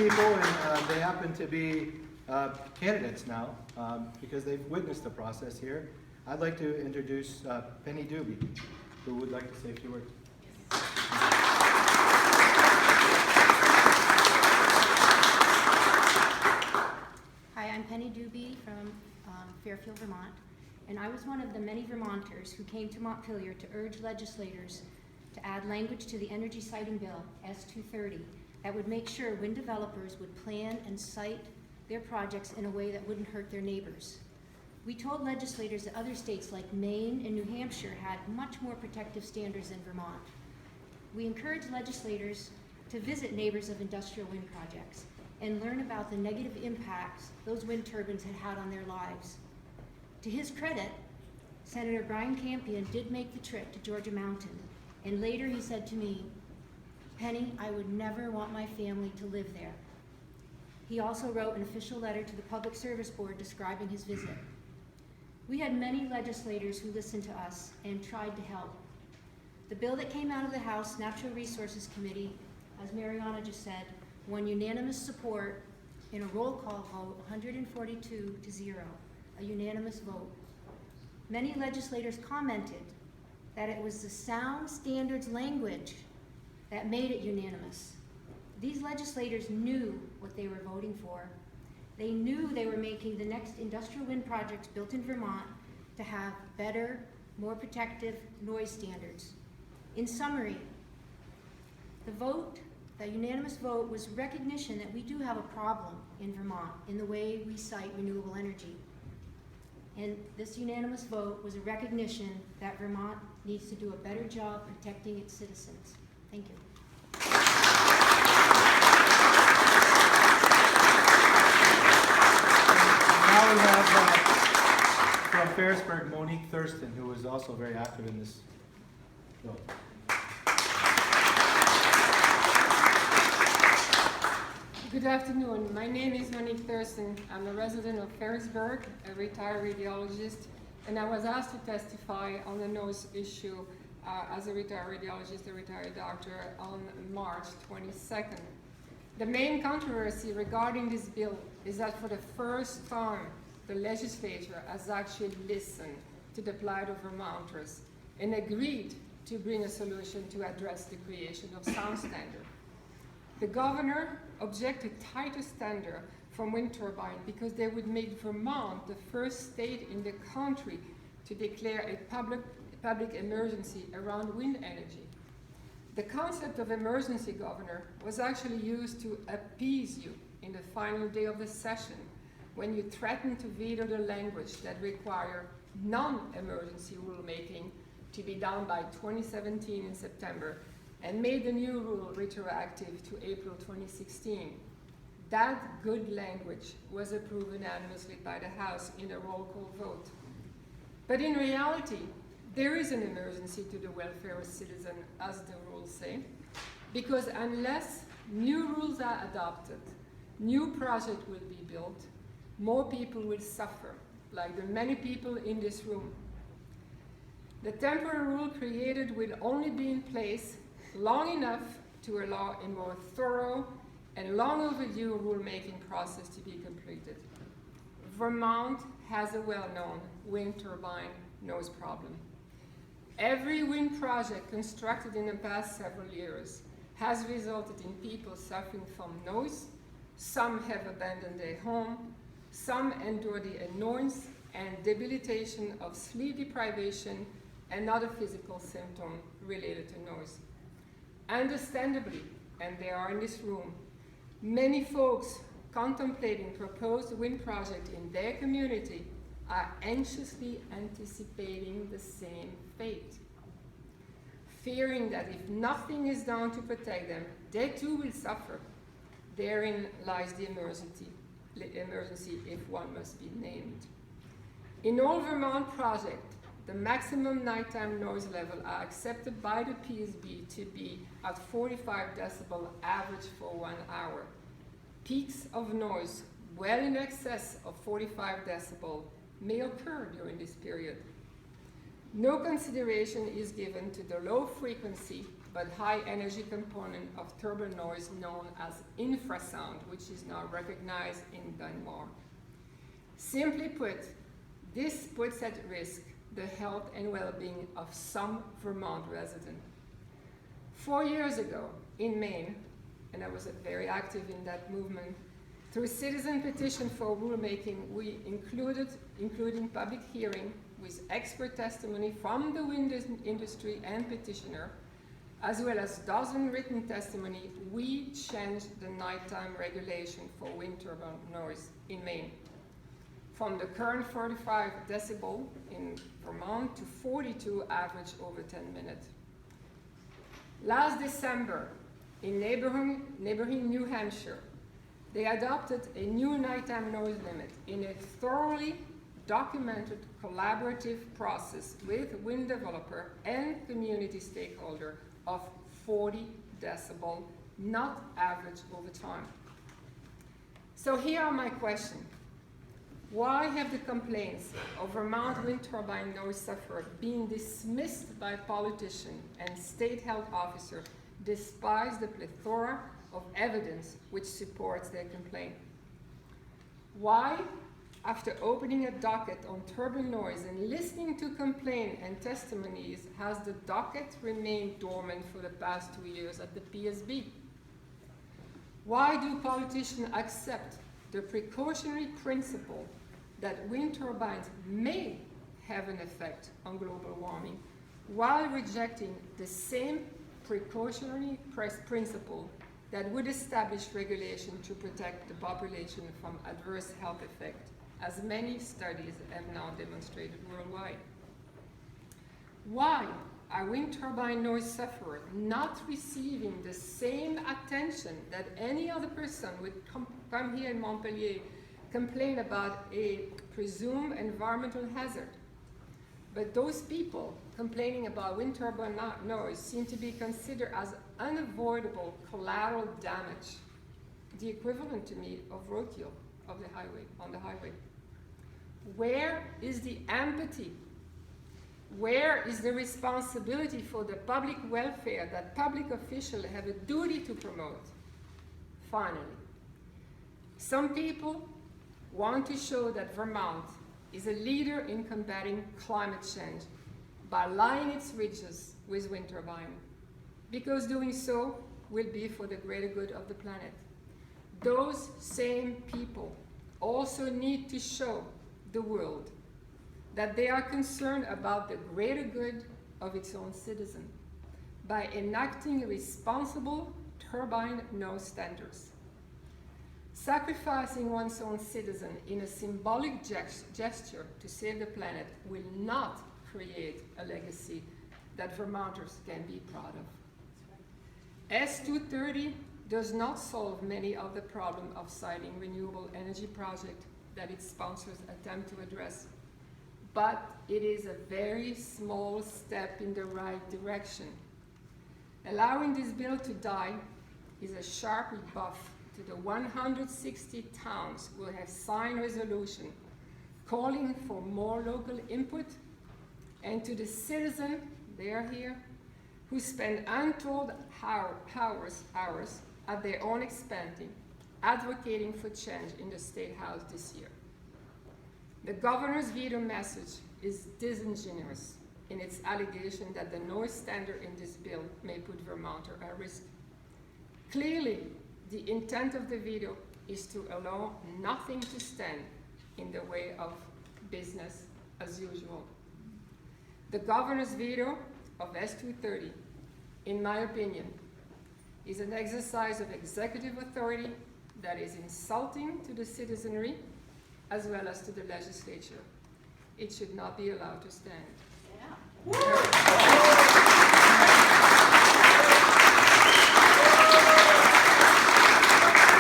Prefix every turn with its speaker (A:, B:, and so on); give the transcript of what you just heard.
A: people, and they happen to be candidates now because they've witnessed the process here. I'd like to introduce Penny Doobie, who would like to say a few words.
B: Hi, I'm Penny Doobie from Fairfield, Vermont, and I was one of the many Vermonters who came to Montpelier to urge legislators to add language to the Energy Siting Bill, S-230, that would make sure wind developers would plan and site their projects in a way that wouldn't hurt their neighbors. We told legislators that other states like Maine and New Hampshire had much more protective standards than Vermont. We encouraged legislators to visit neighbors of industrial wind projects and learn about the negative impacts those wind turbines had had on their lives. To his credit, Senator Brian Campion did make the trip to Georgia Mountain, and later he said to me, "Penny, I would never want my family to live there." He also wrote an official letter to the Public Service Board describing his visit. We had many legislators who listened to us and tried to help. The bill that came out of the House Natural Resources Committee, as Mariana just said, won unanimous support in a roll call vote, 142 to 0, a unanimous vote. Many legislators commented that it was the sound standards language that made it unanimous. These legislators knew what they were voting for. They knew they were making the next industrial wind projects built in Vermont to have better, more protective noise standards. In summary, the unanimous vote was recognition that we do have a problem in Vermont in the way we site renewable energy. And this unanimous vote was a recognition that Vermont needs to do a better job protecting its citizens. Thank you.
A: Now we have from Ferrisburg, Monique Thurston, who was also very active in this bill.
C: Good afternoon. My name is Monique Thurston. I'm a resident of Ferrisburg, a retired radiologist, and I was asked to testify on the noise issue as a retired radiologist, a retired doctor, on March 22nd. The main controversy regarding this bill is that for the first time, the legislature has actually listened to the plight of Vermonters and agreed to bring a solution to address the creation of sound standard. The governor objected tighter standard from wind turbine because they would make Vermont the first state in the country to declare a public emergency around wind energy. The concept of emergency, Governor, was actually used to appease you in the final day of the session when you threatened to veto the language that require non-emergency rulemaking to be done by 2017 in September and made the new rule retroactive to April 2016. That good language was approved unanimously by the House in a roll call vote. But in reality, there is an emergency to the welfare of citizens, as the rules say, because unless new rules are adopted, new projects will be built, more people will suffer, like the many people in this room. The temporary rule created will only be in place long enough to allow a more thorough and long overdue rulemaking process to be completed. Vermont has a well-known wind turbine noise problem. Every wind project constructed in the past several years has resulted in people suffering from noise. Some have abandoned their home. Some endure the annoyance and debilitation of sleep deprivation and other physical symptoms related to noise. Understandably, and they are in this room, many folks contemplating proposed wind project in their community are anxiously anticipating the same fate, fearing that if nothing is done to protect them, they too will suffer. Therein lies the emergency, if one must be named. In all Vermont projects, the maximum nighttime noise level are accepted by the PSB to be at 45 decibel average for 1 hour. Peaks of noise well in excess of 45 decibel may occur during this period. No consideration is given to the low frequency but high energy component of turbine noise known as infrasound, which is now recognized in Denmark. Simply put, this puts at risk the health and well-being of some Vermont residents. 4 years ago in Maine, and I was very active in that movement, through citizen petition for rulemaking, we including public hearing with expert testimony from the wind industry and petitioner, as well as dozen written testimony, we changed the nighttime regulation for wind turbine noise in Maine from the current 45 decibel in Vermont to 42 average over 10 minutes. Last December, in neighboring New Hampshire, they adopted a new nighttime noise limit in a thoroughly documented collaborative process with wind developer and community stakeholder of 40 decibel, not average over time. So here are my questions. Why have the complaints of Vermont wind turbine noise sufferers been dismissed by politicians and state health officers despite the plethora of evidence which supports their complaint? Why, after opening a docket on turbine noise and listening to complaints and testimonies, has the docket remained dormant for the past 2 years at the PSB? Why do politicians accept the precautionary principle that wind turbines may have an effect on global warming, while rejecting the same precautionary principle that would establish regulation to protect the population from adverse health effects, as many studies have now demonstrated worldwide? Why are wind turbine noise sufferers not receiving the same attention that any other person would come here in Montpellier complain about a presumed environmental hazard? But those people complaining about wind turbine noise seem to be considered as unavoidable collateral damage, the equivalent to me of roadkill of the highway, on the highway. Where is the empathy? Where is the responsibility for the public welfare that public officials have a duty to promote? Finally, some people want to show that Vermont is a leader in combating climate change by lining its ridges with wind turbine, because doing so will be for the greater good of the planet. Those same people also need to show the world that they are concerned about the greater good of its own citizens by enacting responsible turbine noise standards. Sacrificing one's own citizen in a symbolic gesture to save the planet will not create a legacy that Vermonters can be proud of. S230 does not solve many of the problems of siting renewable energy projects that its sponsors attempt to address, but it is a very small step in the right direction. Allowing this bill to die is a sharp rebuff to the 160 towns who have signed resolution calling for more local input, and to the citizens, they are here, who spend untold hours at their own expense advocating for change in the State House this year. The governor's veto message is disingenuous in its allegation that the noise standard in this bill may put Vermonters at risk. Clearly, the intent of the veto is to allow nothing to stand in the way of business as usual. The governor's veto of S230, in my opinion, is an exercise of executive authority that is insulting to the citizenry as well as to the legislature. It should not be allowed to stand.
D: Yeah.